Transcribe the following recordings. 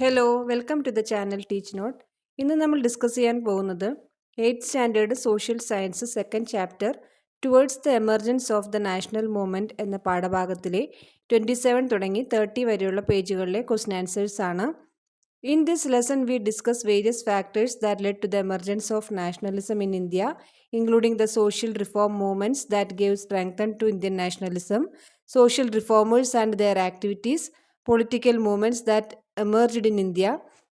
Hello welcome to the channel teach note. ഇന്ന് നമ്മൾ discuss ചെയ്യാൻ പോകുന്നത് 8th standard social science second chapter towards the emergence of the national movement എന്ന പാഠഭാഗത്തിലെ 27 തുടങ്ങി 30 വരെയുള്ള പേജുകളിലെ ക്വസ്റ്റ്യൻ ആൻസേഴ്സ് ആണ്. In this lesson, we discuss various factors that led to the emergence of nationalism in India, including the social reform movements that gave strength to Indian nationalism, social reformers and their activities, political movements that emerged in India,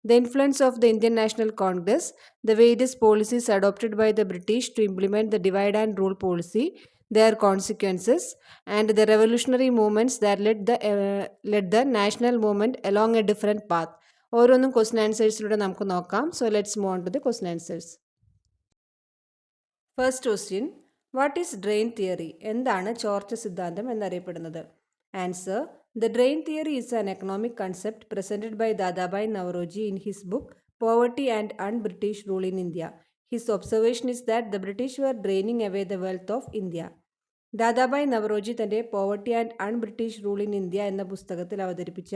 the influence of the Indian National Congress, the various policies adopted by the British to implement the divide and rule policy, their consequences, and the revolutionary movements that led the national movement along a different path. ഓരോന്നും question ആൻസേഴ്സിലൂടെ നമുക്ക് നോക്കാം. So let's move on to the question answers. First question, what is drain theory? എന്താണ് ചോർച്ച സിദ്ധാന്തം എന്നറിയപ്പെടുന്നത്? Answer, the drain theory is an economic concept presented by Dadabhai Naoroji in his book poverty and unbritish rule in India. His observation is that the British were draining away the wealth of India. Dadabhai Naoroji തൻ്റെ poverty and unbritish rule in India എന്ന പുസ്തകത്തിൽ അവതരിപ്പിച്ച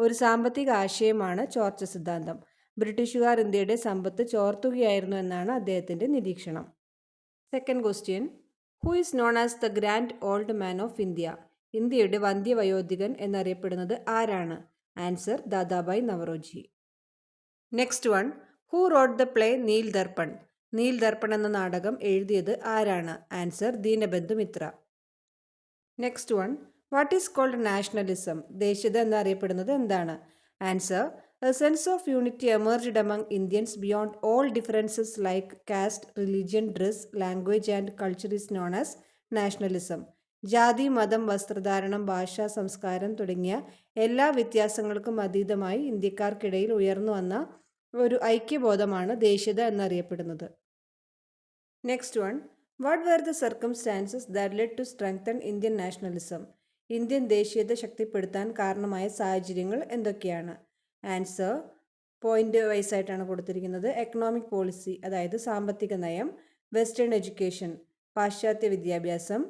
ഒരു സാമ്പത്തിക ആശയമാണ് ചോർച്ച സിദ്ധാന്തം. ബ്രിട്ടീഷുകാർ ഇന്ത്യയുടെ സമ്പത്ത് ചോർത്തുകയായിരുന്നു എന്നാണ് അദ്ദേഹത്തിൻ്റെ നിരീക്ഷണം. Second question, who is known as the grand old man of India? ഇന്ത്യയുടെ വന്ധ്യവയോധികൻ എന്നറിയപ്പെടുന്നത് ആരാണ്? Answer, Dadabhai Naoroji. Next one, who wrote the play Neel Darpan? Neel Darpan എന്ന നാടകം എഴുതിയത് ആരാണ്? Answer, Dinabandhu Mitra. Next one, what is called nationalism? ദേശീയത എന്നറിയപ്പെടുന്നത് എന്താണ്? Answer, a sense of unity emerged among Indians beyond all differences like caste, religion, dress, language and culture is known as nationalism. ജാതി, മതം, വസ്ത്രധാരണം, ഭാഷ, സംസ്കാരം തുടങ്ങിയ എല്ലാ വ്യത്യാസങ്ങൾക്കും അതീതമായി ഇന്ത്യക്കാർക്കിടയിൽ ഉയർന്നു വന്ന ഒരു ഐക്യബോധമാണ് ദേശീയത എന്നറിയപ്പെടുന്നത്. Next one, what were the circumstances that led to strengthen Indian nationalism? Indian ദേശീയത ശക്തിപ്പെടുത്താൻ കാരണമായ സാഹചര്യങ്ങൾ എന്തൊക്കെയാണ്? ആൻസർ, പോയിന്റ് വൈസ് ആയിട്ടാണ് കൊടുത്തിരിക്കുന്നത്. എക്കണോമിക് പോളിസി, അതായത് സാമ്പത്തിക നയം. വെസ്റ്റേൺ എഡ്യൂക്കേഷൻ, പാശ്ചാത്യ വിദ്യാഭ്യാസം.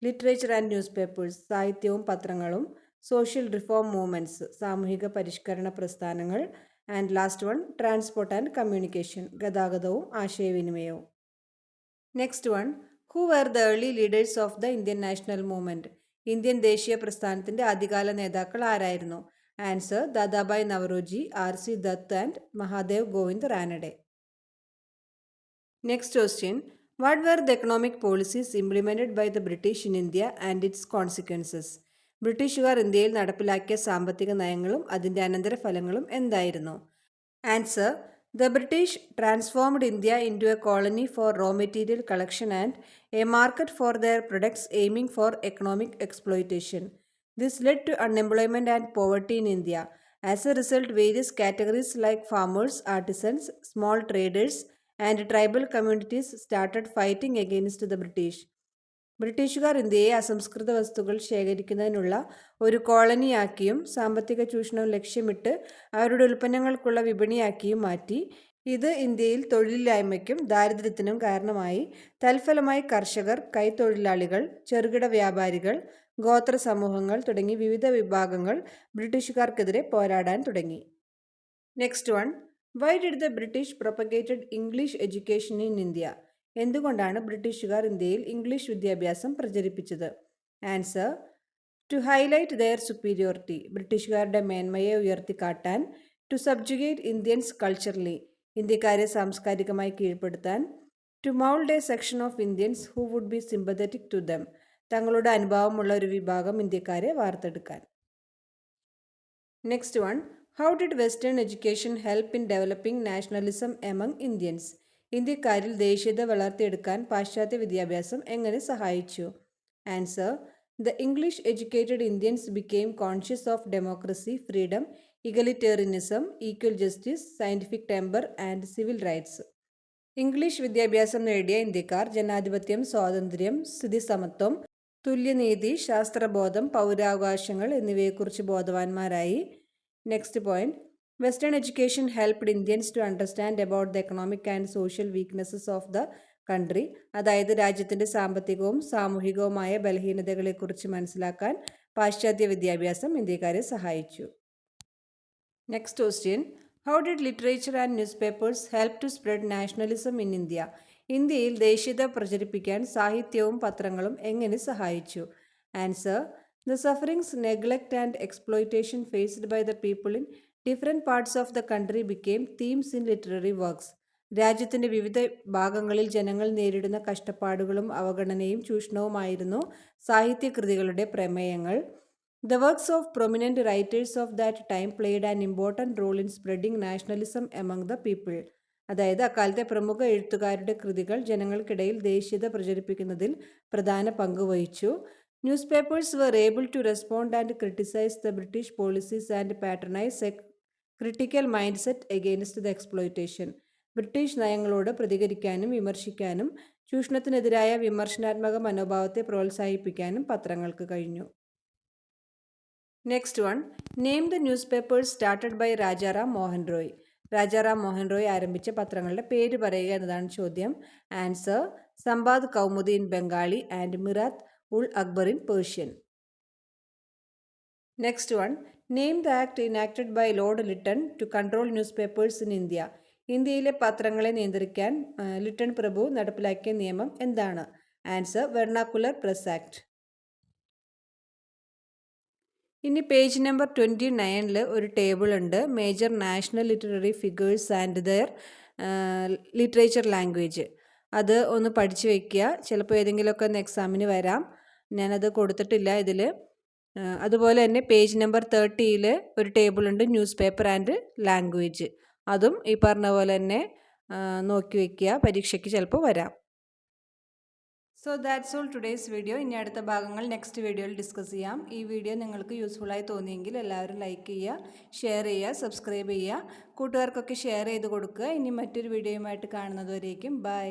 ലിറ്ററേച്ചർ ആൻഡ് ന്യൂസ് പേപ്പേഴ്സ്, സാഹിത്യവും പത്രങ്ങളും. സോഷ്യൽ റിഫോം മൂവ്മെൻറ്റ്സ്, സാമൂഹിക പരിഷ്കരണ പ്രസ്ഥാനങ്ങൾ. And last one, transport and communication, ഗതാഗതവും ആശയവിനിമയവും. Next one, who were the early leaders of the Indian national movement? Indian ദേശീയ പ്രസ്ഥാനത്തിൻ്റെ ആദ്യകാല നേതാക്കൾ ആരായിരുന്നു? Answer, Dadabhai Naoroji, RC Dutt and Mahadev Govind Ranade. Next question, what were the economic policies implemented by the British in India and its consequences? ബ്രിട്ടീഷുകാർ ഇന്ത്യയിൽ നടപ്പിലാക്കിയ സാമ്പത്തിക നയങ്ങളും അതിൻ്റെ അനന്തരഫലങ്ങളും എന്തായിരുന്നു? Answer, the British transformed India into a colony for raw material collection and a market for their products aiming for economic exploitation. This led to unemployment and poverty in India. As a result, various categories like farmers, artisans, small traders, and tribal communities started fighting against the British. ബ്രിട്ടീഷുകാർ ഇന്ത്യയെ അസംസ്കൃത വസ്തുക്കൾ ശേഖരിക്കുന്നതിനുള്ള ഒരു കോളനിയാക്കിയും സാമ്പത്തിക ചൂഷണം ലക്ഷ്യമിട്ട് അവരുടെ ഉൽപ്പന്നങ്ങൾക്കുള്ള വിപണിയാക്കിയും മാറ്റി. ഇത് ഇന്ത്യയിൽ തൊഴിലില്ലായ്മയ്ക്കും ദാരിദ്ര്യത്തിനും കാരണമായി. തൽഫലമായി കർഷകർ, കൈത്തൊഴിലാളികൾ, ചെറുകിട വ്യാപാരികൾ, ഗോത്ര സമൂഹങ്ങൾ തുടങ്ങി വിവിധ വിഭാഗങ്ങൾ ബ്രിട്ടീഷുകാർക്കെതിരെ പോരാടാൻ തുടങ്ങി. Next one, why did the British propagated English education in India? എന്തുകൊണ്ടാണ് ബ്രിട്ടീഷുകാർ ഇന്ത്യയിൽ ഇംഗ്ലീഷ് വിദ്യാഭ്യാസം പ്രചരിപ്പിച്ചത്? Answer, to highlight their superiority, ബ്രിട്ടീഷുകാരുടെ മേന്മയെ ഉയർത്തിക്കാട്ടാൻ. ടു സബ്ജുഗേറ്റ് ഇന്ത്യൻസ് കൾച്ചറലി, ഇന്ത്യക്കാരെ സാംസ്കാരികമായി കീഴ്പ്പെടുത്താൻ. To mould a section of Indians who would be sympathetic to them, തങ്ങളുടെ അനുഭാവമുള്ള ഒരു വിഭാഗം ഇന്ത്യക്കാരെ വാർത്തെടുക്കാൻ. Next one, how did western education help in developing nationalism among Indians? ഇന്ത്യക്കാരിൽ ദേശീയത വളർത്തിയെടുക്കാൻ പാശ്ചാത്യ വിദ്യാഭ്യാസം എങ്ങനെ സഹായിച്ചു? Answer, the English educated Indians became conscious of democracy, freedom, egalitarianism, equal justice, scientific temper and civil rights. ഇംഗ്ലീഷ് വിദ്യാഭ്യാസം നേടിയ ഇന്ത്യക്കാർ ജനാധിപത്യം, സ്വാതന്ത്ര്യം, സ്ഥിതിസമത്വം, തുല്യനീതി, ശാസ്ത്രബോധം, പൗരാവകാശങ്ങൾ എന്നിവയെക്കുറിച്ച് ബോധവാന്മാരായി. Next point, western education helped Indians to understand about the economic and social weaknesses of the country. അതായത് രാജ്യത്തിൻ്റെ സാമ്പത്തികവും സാമൂഹികവുമായ ബലഹീനതകളെക്കുറിച്ച് മനസ്സിലാക്കാൻ പാശ്ചാത്യ വിദ്യാഭ്യാസം ഇന്ത്യക്കാരെ സഹായിച്ചു. Next question. How did literature and newspapers help to spread nationalism in India? ഇന്ത്യയിൽ ദേശീയത പ്രചരിപ്പിക്കാൻ സാഹിത്യവും പത്രങ്ങളും എങ്ങനെ സഹായിച്ചു? Answer. The sufferings, neglect and exploitation faced by the people in different parts of the country became themes in literary works. രാജ്യത്തിന്റെ വിവിധ ഭാഗങ്ങളിൽ ജനങ്ങൾ നേരിടുന്ന കഷ്ടപ്പാടുകളും അവഗണനയും ചൂഷണവുമായിരുന്നു സാഹിത്യകൃതികളുടെ പ്രമേയങ്ങൾ. The works of prominent writers of that time played an important role in spreading nationalism among the people. അതായത് അക്കാലത്തെ പ്രമുഖ എഴുത്തുകാരുടെ കൃതികൾ ജനങ്ങൾക്കിടയിൽ ദേശീയത പ്രചരിപ്പിക്കുന്നതിൽ പ്രധാന പങ്ക് വഹിച്ചു. Newspapers were able to respond and criticize the British policies and patronize a critical mindset against the exploitation. British നയങ്ങളോട് പ്രതികരിക്കാനും വിമർശിക്കാനും ചൂഷണത്തിനെതിരായ വിമർശനാത്മക മനോഭാവത്തെ പ്രോത്സാഹിപ്പിക്കാനും പത്രങ്ങൾക്ക് കഴിഞ്ഞു. Next one. Name the newspapers started by Rajaram Mohan Roy. Rajaram Mohan Roy ആരംഭിച്ച പത്രങ്ങളുടെ പേര് പറയുക എന്നതാണ് ചോദ്യം. Answer. Sambad Kaumudi in Bengali and Mirat ul Akbar in Persian. Next one. Name the act enacted by Lord Lytton to control newspapers in India. ഇന്ത്യയിലെ പത്രങ്ങളെ നിയന്ത്രിക്കാൻ ലിട്ടൺ പ്രഭു നടപ്പിലാക്കിയ നിയമം എന്താണ്? ആൻസർ. Vernacular press act. ഇനി പേജ് നമ്പർ 29 ഒരു ടേബിൾ ഉണ്ട്. Major national literary figures and their literature language. അത് ഒന്ന് പഠിച്ചു വയ്ക്കുക. ചിലപ്പോൾ ഏതെങ്കിലുമൊക്കെ ഒന്ന് എക്സാമിന് വരാം. ഞാനത് കൊടുത്തിട്ടില്ല ഇതിൽ. അതുപോലെ തന്നെ പേജ് നമ്പർ 30 ഒരു ടേബിൾ ഉണ്ട്, ന്യൂസ് പേപ്പർ ആൻഡ് ലാംഗ്വേജ്. അതും ഈ പറഞ്ഞ പോലെ തന്നെ നോക്കി വയ്ക്കുക, പരീക്ഷയ്ക്ക് ചിലപ്പോൾ വരാം. So that's all today's video. ഇനി അടുത്ത ഭാഗങ്ങൾ നെക്സ്റ്റ് വീഡിയോയിൽ ഡിസ്കസ് ചെയ്യാം. ഈ വീഡിയോ നിങ്ങൾക്ക് യൂസ്ഫുള്ളായി തോന്നിയെങ്കിൽ എല്ലാവരും ലൈക്ക് ചെയ്യുക, ഷെയർ ചെയ്യുക, സബ്സ്ക്രൈബ് ചെയ്യുക, കൂട്ടുകാർക്കൊക്കെ ഷെയർ ചെയ്ത് കൊടുക്കുക. ഇനി മറ്റൊരു വീഡിയോയുമായിട്ട് കാണുന്നതുവരേക്കും ബൈ.